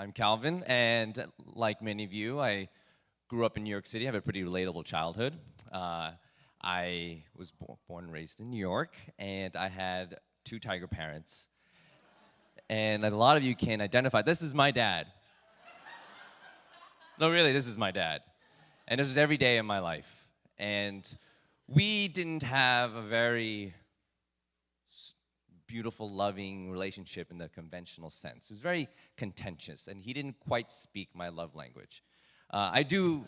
I'm Calvin, and like many of you, I grew up in New York City. I have a pretty relatable childhood. I was born and raised in New York, and I had two tiger parents. And a lot of you can identify, this is my dad. No, really, this is my dad. And this was every day of my life. And we didn't have a very beautiful, loving relationship in the conventional sense. It was very contentious, and he didn't quite speak my love language. I do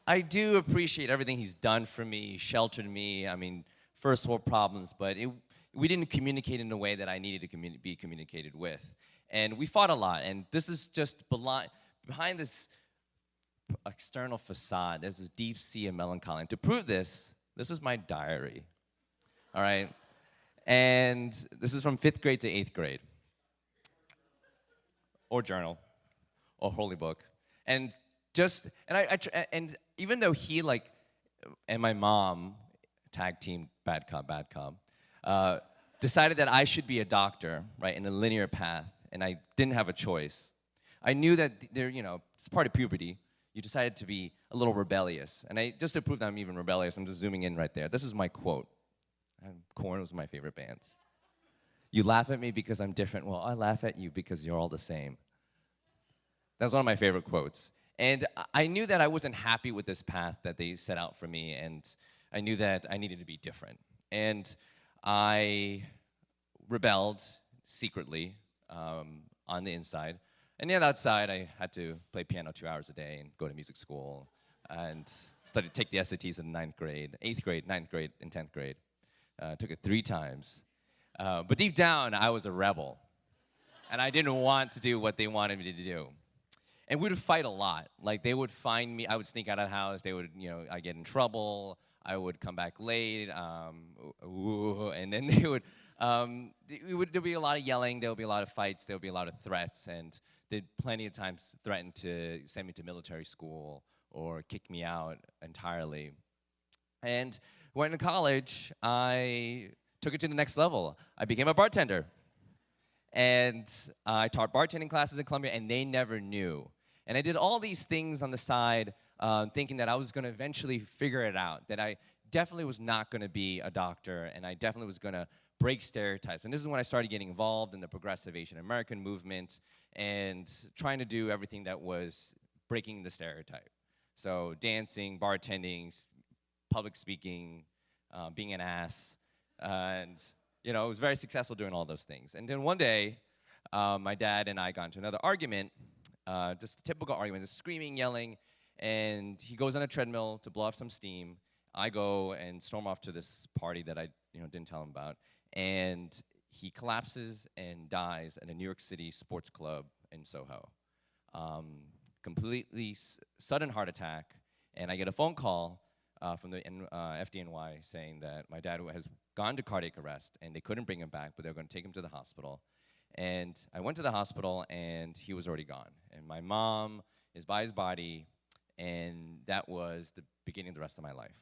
appreciate everything he's done for me. He sheltered me. I mean, first world problems, but we didn't communicate in a way that I needed to be communicated with. And we fought a lot, and this is just behind this external facade, there's this deep sea of melancholy. And to prove this is my diary, all right? And this is from 5th grade to 8th grade, or journal, or holy book. And and even though he and my mom, tag team, bad cop, decided that I should be a doctor, right, in a linear path, and I didn't have a choice. I knew that it's part of puberty. You decided to be a little rebellious. And just to prove that I'm even rebellious, I'm just zooming in right there. This is my quote. Korn was my favorite bands. You laugh at me because I'm different. Well, I laugh at you because you're all the same. That's one of my favorite quotes. And I knew that I wasn't happy with this path that they set out for me, and I knew that I needed to be different. And I rebelled secretly on the inside. And yet outside, I had to play piano 2 hours a day and go to music school and study, take the SATs in 9th grade, 8th grade, 9th grade, and 10th grade. Took it 3 times. But deep down, I was a rebel. And I didn't want to do what they wanted me to do. And we would fight a lot. Like, they would find me, I would sneak out of the house, they would, I'd get in trouble, I would come back late, and then they would, there'd be a lot of yelling, there would be a lot of fights, there would be a lot of threats, and they'd plenty of times threaten to send me to military school or kick me out entirely. And went to college, I took it to the next level. I became a bartender. And I taught bartending classes in Columbia, and they never knew. And I did all these things on the side, thinking that I was going to eventually figure it out, that I definitely was not going to be a doctor, and I definitely was going to break stereotypes. And this is when I started getting involved in the progressive Asian American movement and trying to do everything that was breaking the stereotype. So dancing, bartending, public speaking, being an ass, and it was very successful doing all those things. And then one day, my dad and I got into another argument, just a typical argument, just screaming, yelling, and he goes on a treadmill to blow off some steam. I go and storm off to this party that I didn't tell him about, and he collapses and dies at a New York City sports club in Soho. Completely sudden heart attack, and I get a phone call from the FDNY saying that my dad has gone to cardiac arrest, and they couldn't bring him back, but they were going to take him to the hospital. And I went to the hospital, and he was already gone. And my mom is by his body, and that was the beginning of the rest of my life.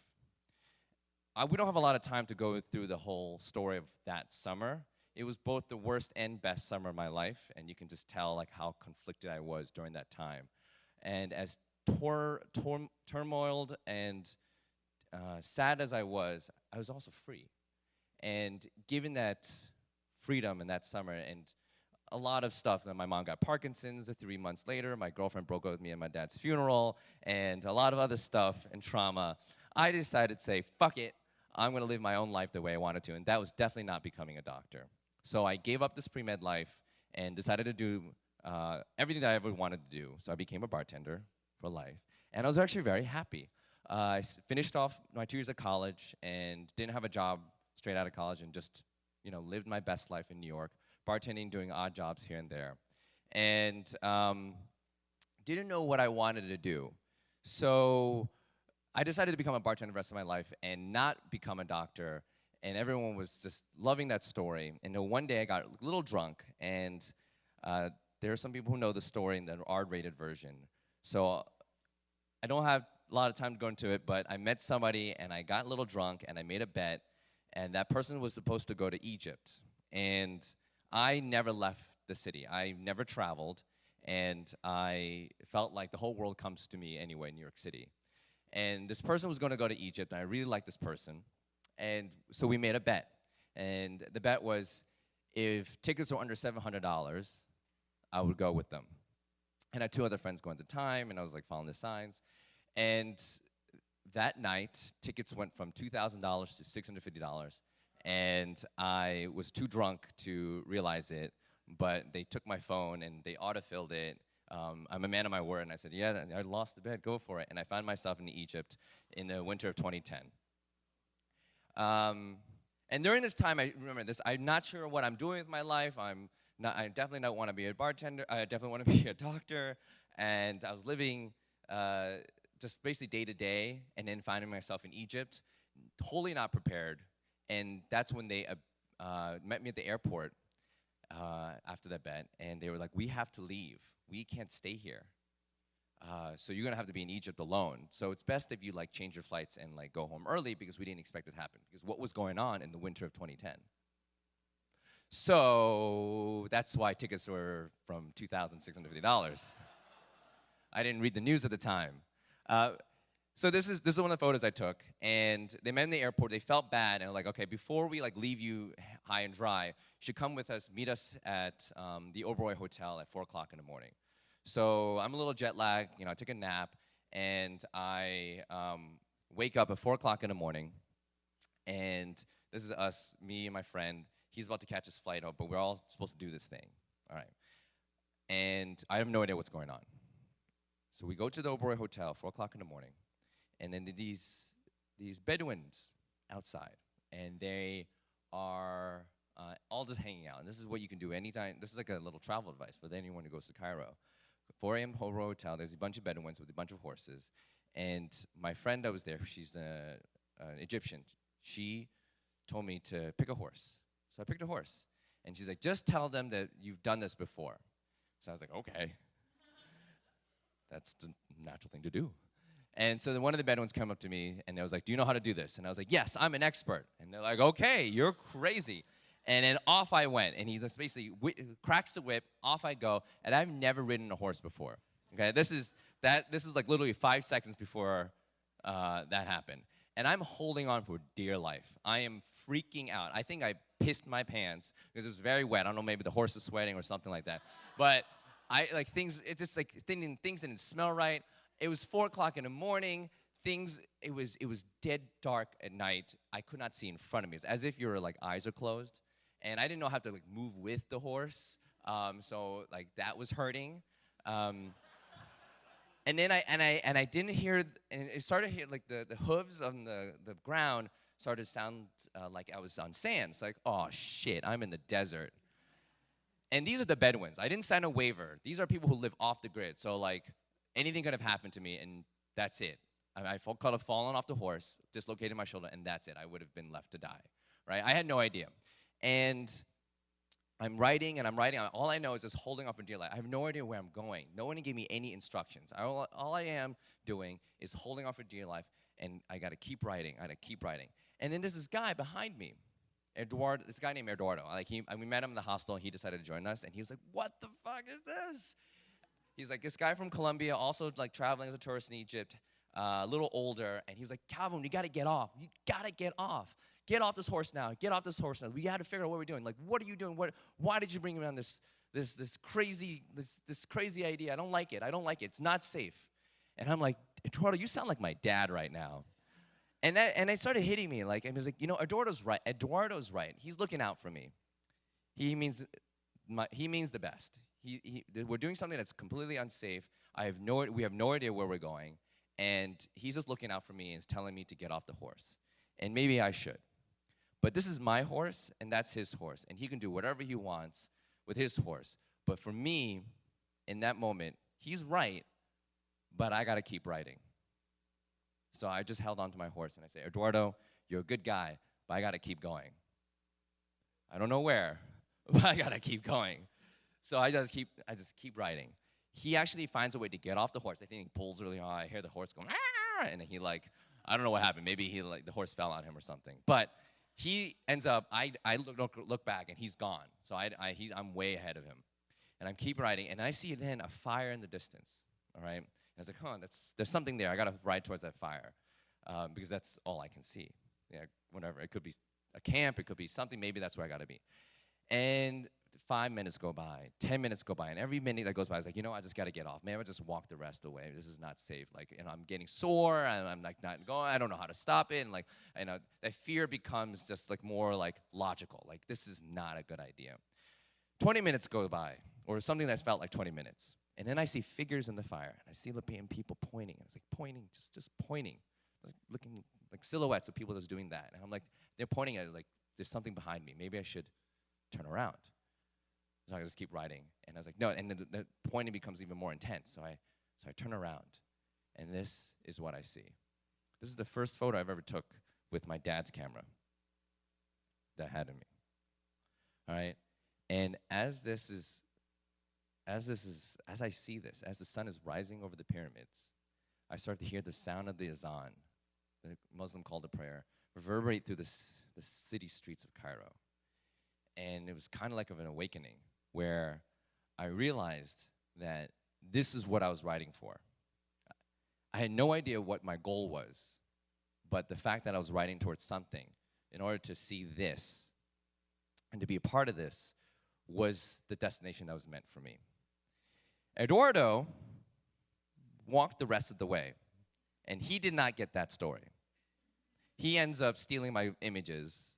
We don't have a lot of time to go through the whole story of that summer. It was both the worst and best summer of my life, and you can just tell how conflicted I was during that time. And as turmoiled and sad as I was also free. And given that freedom in that summer and a lot of stuff, my mom got Parkinson's 3 months later, my girlfriend broke up with me at my dad's funeral, and a lot of other stuff and trauma, I decided to say, fuck it, I'm gonna live my own life the way I wanted to, and that was definitely not becoming a doctor. So I gave up this pre-med life and decided to do everything that I ever wanted to do. So I became a bartender for life, and I was actually very happy. I finished off my 2 years of college and didn't have a job straight out of college, and just lived my best life in New York, bartending, doing odd jobs here and there, and didn't know what I wanted to do. So I decided to become a bartender the rest of my life and not become a doctor, and everyone was just loving that story. And then one day I got a little drunk, and there are some people who know the story in the R-rated version. So I don't have a lot of time to go into it, but I met somebody, and I got a little drunk, and I made a bet, and that person was supposed to go to Egypt. And I never left the city. I never traveled, and I felt like the whole world comes to me anyway in New York City. And this person was going to go to Egypt, and I really liked this person. And so we made a bet. And the bet was if tickets were under $700, I would go with them. And I had two other friends going at the time, and I was like following the signs. And that night, tickets went from $2,000 to $650. And I was too drunk to realize it, but they took my phone and they autofilled it. I'm a man of my word, and I said, yeah, I lost the bet, go for it. And I found myself in Egypt in the winter of 2010. And during this time, I remember this, I'm not sure what I'm doing with my life. I definitely don't want to be a bartender. I definitely want to be a doctor. And I was living just basically day to day, and then finding myself in Egypt, totally not prepared. And that's when they met me at the airport after that bet, and they were like, we have to leave. We can't stay here. So you're gonna have to be in Egypt alone. So it's best if you like change your flights and like go home early, because we didn't expect it to happen, because what was going on in the winter of 2010. So that's why tickets were from $2,650. I didn't read the news at the time. So this is one of the photos I took, and they met in the airport. They felt bad, and were like, okay, before we like leave you high and dry, you should come with us, meet us at the Oberoi Hotel at 4 o'clock in the morning. So I'm a little jet lagged, I took a nap, and I wake up at 4 o'clock in the morning, and this is us, me and my friend. He's about to catch his flight, but we're all supposed to do this thing, all right? And I have no idea what's going on. So we go to the Oberoi Hotel, 4 o'clock in the morning, and then these Bedouins outside, and they are all just hanging out. And this is what you can do anytime. This is like a little travel advice for anyone who goes to Cairo. 4 a.m. Oberoi Hotel, there's a bunch of Bedouins with a bunch of horses. And my friend that was there, she's an Egyptian, she told me to pick a horse. So I picked a horse. And she's like, just tell them that you've done this before. So I was like, okay. That's the natural thing to do. And so then one of the Bedouins came up to me, and they was like, do you know how to do this? And I was like, yes, I'm an expert. And they're like, okay, you're crazy. And then off I went, and he just basically cracks the whip, off I go, and I've never ridden a horse before. Okay, this is like literally 5 seconds before that happened. And I'm holding on for dear life. I am freaking out. I think I pissed my pants because it was very wet. I don't know, maybe the horse is sweating or something like that. But it just like things didn't smell right. It was 4 o'clock in the morning. It was dead dark at night. I could not see in front of me. It's as if your like eyes are closed. And I didn't know how to like move with the horse. So like that was hurting. And then I didn't hear, and it started to hear like the hooves on the ground started to sound like I was on sand. It's like, oh shit, I'm in the desert. And these are the Bedouins. I didn't sign a waiver. These are people who live off the grid. So like anything could have happened to me, and that's it. I could have fallen off the horse, dislocated my shoulder, and that's it. I would have been left to die, right? I had no idea. And I'm writing, and I'm writing. All I know is just holding on for dear life. I have no idea where I'm going. No one gave me any instructions. All I am doing is holding on for dear life, and I got to keep writing. And then there's this guy behind me, this guy named Eduardo. We met him in the hostel, and he decided to join us, and he was like, what the fuck is this? He's like, this guy from Colombia, also like traveling as a tourist in Egypt, a little older, and he was like, Calvin, you got to get off. You got to get off. Get off this horse now. Get off this horse now. We got to figure out what we're doing. Like, what are you doing? Why did you bring me on this crazy idea? I don't like it. It's not safe. And I'm like, Eduardo, you sound like my dad right now. And it started hitting me. Like, and he was like, Eduardo's right. Eduardo's right. He's looking out for me. He means the best. We're doing something that's completely unsafe. We have no idea where we're going. And he's just looking out for me and is telling me to get off the horse. And maybe I should. But this is my horse, and that's his horse. And he can do whatever he wants with his horse. But for me, in that moment, he's right, but I got to keep riding. So I just held on to my horse, and I say, Eduardo, you're a good guy, but I got to keep going. I don't know where, but I got to keep going. So I just keep riding. He actually finds a way to get off the horse. I think he pulls really hard. I hear the horse going, ah! And he like, I don't know what happened. Maybe the horse fell on him or something. But he ends up, I look back, and he's gone. So I'm way ahead of him. And I keep riding, and I see then a fire in the distance, all right? And I was like, there's something there. I got to ride towards that fire because that's all I can see. Yeah, whatever. It could be a camp. It could be something. Maybe that's where I got to be. And 5 minutes go by, 10 minutes go by, and every minute that goes by, I was like, I just got to get off. Maybe I just walk the rest of the way. This is not safe. Like, I'm getting sore, and I'm like not going. I don't know how to stop it, and like, that fear becomes just like more like logical. Like, this is not a good idea. 20 minutes go by, or something that's felt like 20 minutes, and then I see figures in the fire, and I see people pointing. I was like pointing, just pointing, I was like looking like silhouettes of people just doing that, and I'm like, they're pointing at it like there's something behind me. Maybe I should turn around. So I just keep riding, and I was like, no, and the pointing becomes even more intense. So I turn around, and this is what I see. This is the first photo I've ever took with my dad's camera that I had in me. All right, and as I see this, as the sun is rising over the pyramids, I start to hear the sound of the azan, the Muslim call to prayer, reverberate through the city streets of Cairo. And it was kind of like an awakening where I realized that this is what I was writing for. I had no idea what my goal was, but the fact that I was writing towards something in order to see this and to be a part of this was the destination that was meant for me. Eduardo walked the rest of the way, and he did not get that story. He ends up stealing my images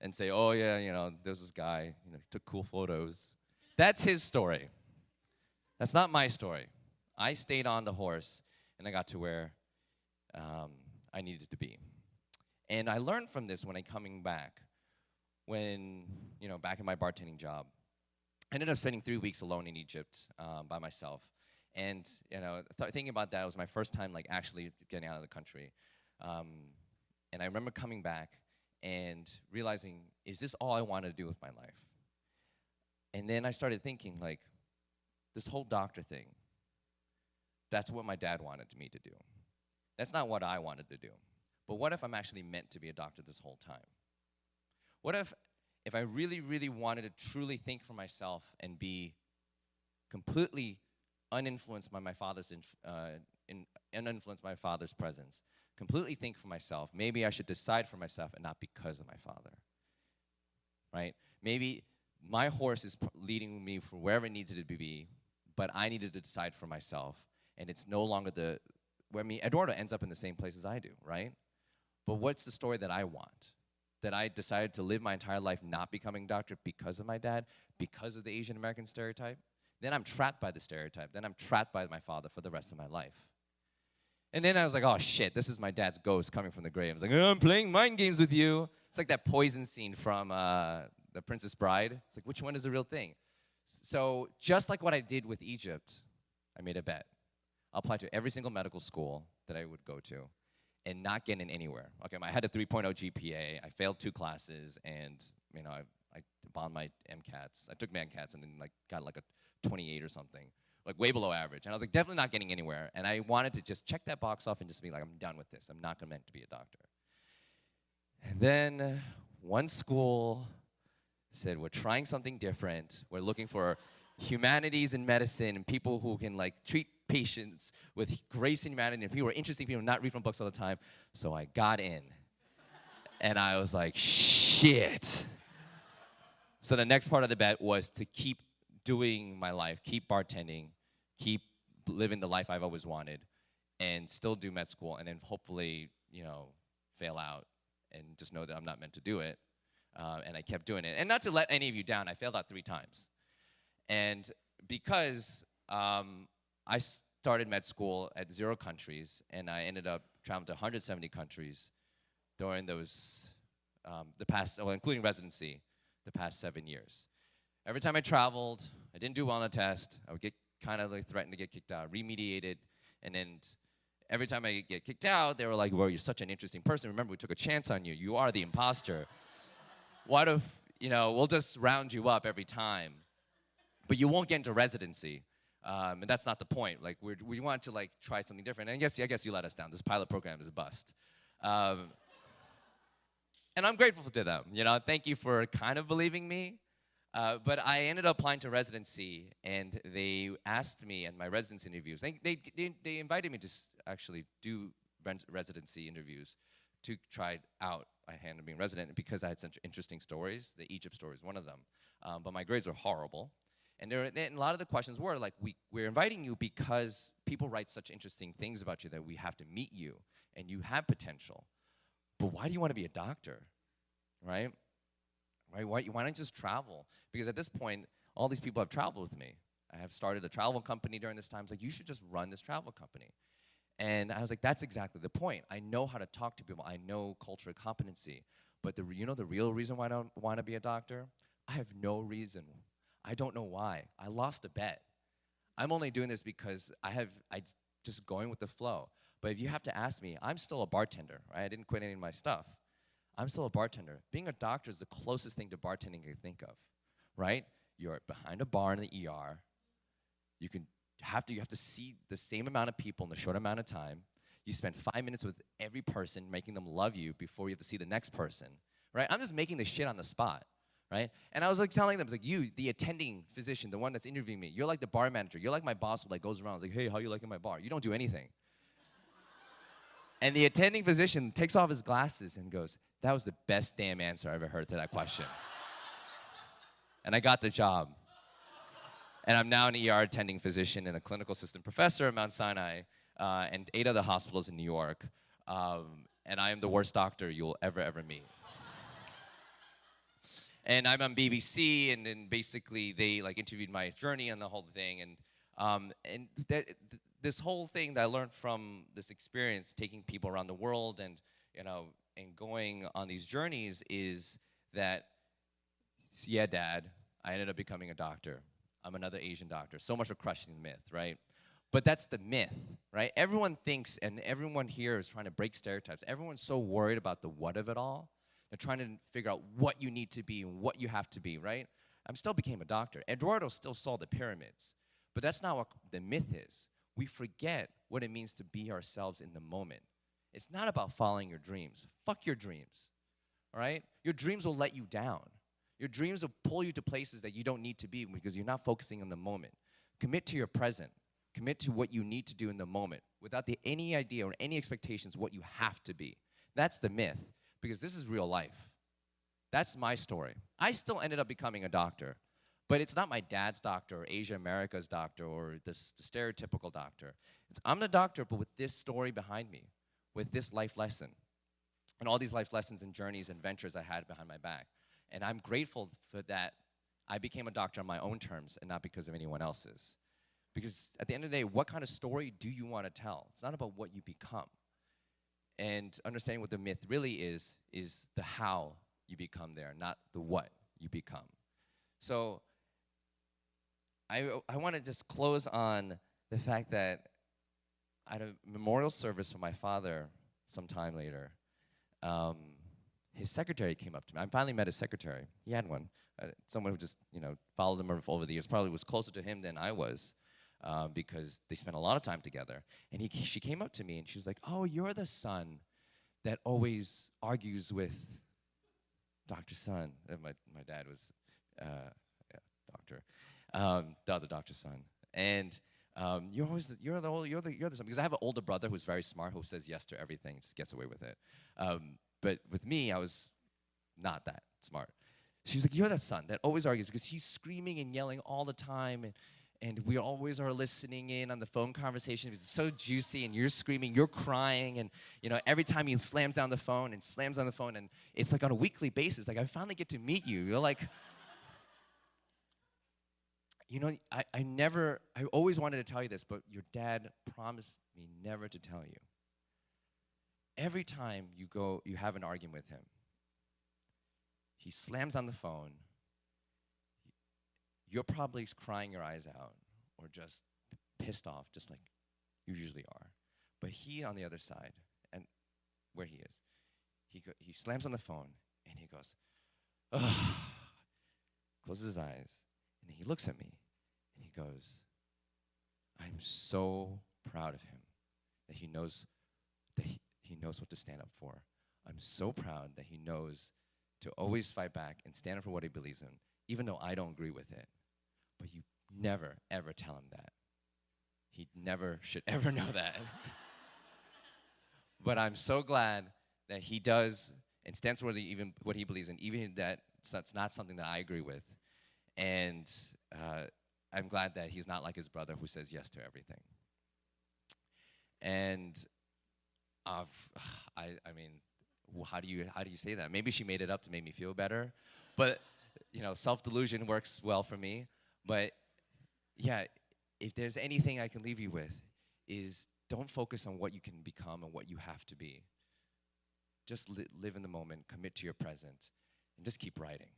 and say, oh yeah, there's this guy, he took cool photos. That's his story. That's not my story. I stayed on the horse, and I got to where I needed to be. And I learned from this when I'm coming back, back in my bartending job. I ended up spending 3 weeks alone in Egypt by myself. And, thinking about that, it was my first time, like, actually getting out of the country. And I remember coming back and realizing, is this all I want to do with my life? And then I started thinking, like, this whole doctor thing, that's what my dad wanted me to do. That's not what I wanted to do. But what if I'm actually meant to be a doctor this whole time? What if I really, really wanted to truly think for myself and be completely uninfluenced by my father's uninfluenced by my father's presence, completely think for myself, maybe I should decide for myself and not because of my father, right? Maybe my horse is leading me for wherever it needed to be, but I needed to decide for myself, and it's no longer Eduardo ends up in the same place as I do, right? But what's the story that I want? That I decided to live my entire life not becoming a doctor because of my dad, because of the Asian American stereotype? Then I'm trapped by the stereotype. Then I'm trapped by my father for the rest of my life. And then I was like, oh shit, this is my dad's ghost coming from the grave. I was like, oh, I'm playing mind games with you. It's like that poison scene from The Princess Bride. It's like, which one is the real thing? So just like what I did with Egypt, I made a bet. I'll apply to every single medical school that I would go to and not get in anywhere. Okay, I had a 3.0 GPA. I failed 2 classes, and I bombed my MCATs. I took my MCATs and then got like a 28 or something, like way below average. And I was like, definitely not getting anywhere. And I wanted to just check that box off and just be like, I'm done with this. I'm not meant to be a doctor. And then one school said, we're trying something different. We're looking for humanities and medicine and people who can treat patients with grace and humanity and people who are interesting people, not read from books all the time. So I got in. And I was like, shit. So the next part of the bet was to keep doing my life, keep bartending, keep living the life I've always wanted, and still do med school, and then hopefully, fail out and just know that I'm not meant to do it. And I kept doing it. And not to let any of you down, I failed out 3 times. And because I started med school at 0 countries, and I ended up traveling to 170 countries during those, including residency, the past 7 years. Every time I traveled, I didn't do well on a test. I would get kind of threatened to get kicked out, remediated, and then every time I get kicked out, they were like, well, you're such an interesting person. Remember, we took a chance on you. You are the imposter. What if, we'll just round you up every time, but you won't get into residency. And that's not the point. We want to try something different. And I guess you let us down. This pilot program is a bust. And I'm grateful to them. Thank you for kind of believing me. But I ended up applying to residency, and they asked me in my residency interviews. They invited me to actually do residency interviews to try out my hand of being resident because I had such interesting stories. The Egypt story is one of them. But my grades were horrible. And a lot of the questions were like, we're inviting you because people write such interesting things about you that we have to meet you, and you have potential. But why do you want to be a doctor, right? Why don't you just travel? Because at this point, all these people have traveled with me. I have started a travel company during this time. It's like, you should just run this travel company. And I was like, that's exactly the point. I know how to talk to people. I know cultural competency. But the real reason why I don't want to be a doctor? I have no reason. I don't know why. I lost a bet. I'm only doing this because I just going with the flow. But if you have to ask me, I'm still a bartender, right? I didn't quit any of my stuff. I'm still a bartender. Being a doctor is the closest thing to bartending you can think of, right? You're behind a bar in the ER. You have to see the same amount of people in a short amount of time. You spend 5 minutes with every person, making them love you before you have to see the next person, right? I'm just making this shit on the spot, right? And I was like telling them, like, you, the attending physician, the one that's interviewing me, you're like the bar manager. You're like my boss who like goes around, like, hey, how you liking my bar? You don't do anything. And the attending physician takes off his glasses and goes, that was the best damn answer I ever heard to that question. And I got the job. And I'm now an ER attending physician and a clinical assistant professor at Mount Sinai and 8 other hospitals in New York. And I am the worst doctor you'll ever meet. And I'm on BBC, and then basically they like interviewed my journey and the whole thing. And this whole thing that I learned from this experience, taking people around the world and going on these journeys, is that, yeah, Dad, I ended up becoming a doctor. I'm another Asian doctor. So much for crushing the myth, right? But that's the myth, right? Everyone thinks, and everyone here is trying to break stereotypes. Everyone's so worried about the what of it all. They're trying to figure out what you need to be and what you have to be, right? I still became a doctor. Eduardo still saw the pyramids. But that's not what the myth is. We forget what it means to be ourselves in the moment. It's not about following your dreams. Fuck your dreams, all right? Your dreams will let you down. Your dreams will pull you to places that you don't need to be because you're not focusing on the moment. Commit to your present. Commit to what you need to do in the moment without any idea or any expectations what you have to be. That's the myth, because this is real life. That's my story. I still ended up becoming a doctor, but it's not my dad's doctor or Asia America's doctor or the stereotypical doctor. I'm the doctor, but with this story behind me, with this life lesson, and all these life lessons and journeys and ventures I had behind my back. And I'm grateful for that I became a doctor on my own terms and not because of anyone else's. Because at the end of the day, what kind of story do you want to tell? It's not about what you become. And understanding what the myth really is the how you become there, not the what you become. So I want to just close on the fact that I had a memorial service for my father some time later. His secretary came up to me. I finally met his secretary. He had one. Someone who just, followed him over the years, probably was closer to him than I was, because they spent a lot of time together. And she came up to me and she was like, oh, you're the son that always argues with Dr. Sun. My dad was doctor, the other Dr. Sun. And you're the son. Because I have an older brother who's very smart, who says yes to everything, just gets away with it. But with me, I was not that smart. She was like, you're that son that always argues because he's screaming and yelling all the time, and we always are listening in on the phone conversation. It's so juicy, and you're screaming, you're crying, and every time he slams down the phone, and it's like on a weekly basis. Like, I finally get to meet you. You're like, I always wanted to tell you this, but your dad promised me never to tell you. Every time you have an argument with him, he slams on the phone. You're probably crying your eyes out or just pissed off, just like you usually are. But he, on the other side, and where he is, he slams on the phone, and he goes, ugh, closes his eyes, and he looks at me, and he goes, I'm so proud of him that he knows he knows what to stand up for. I'm so proud that he knows to always fight back and stand up for what he believes in, even though I don't agree with it. But you never, ever tell him that. He never should ever know that. But I'm so glad that he does and stands for even what he believes in, even that it's not something that I agree with. And I'm glad that he's not like his brother who says yes to everything. And I mean, how do you say that? Maybe she made it up to make me feel better, but self-delusion works well for me. But yeah, if there's anything I can leave you with, is don't focus on what you can become and what you have to be. Just live in the moment, commit to your present, and just keep writing.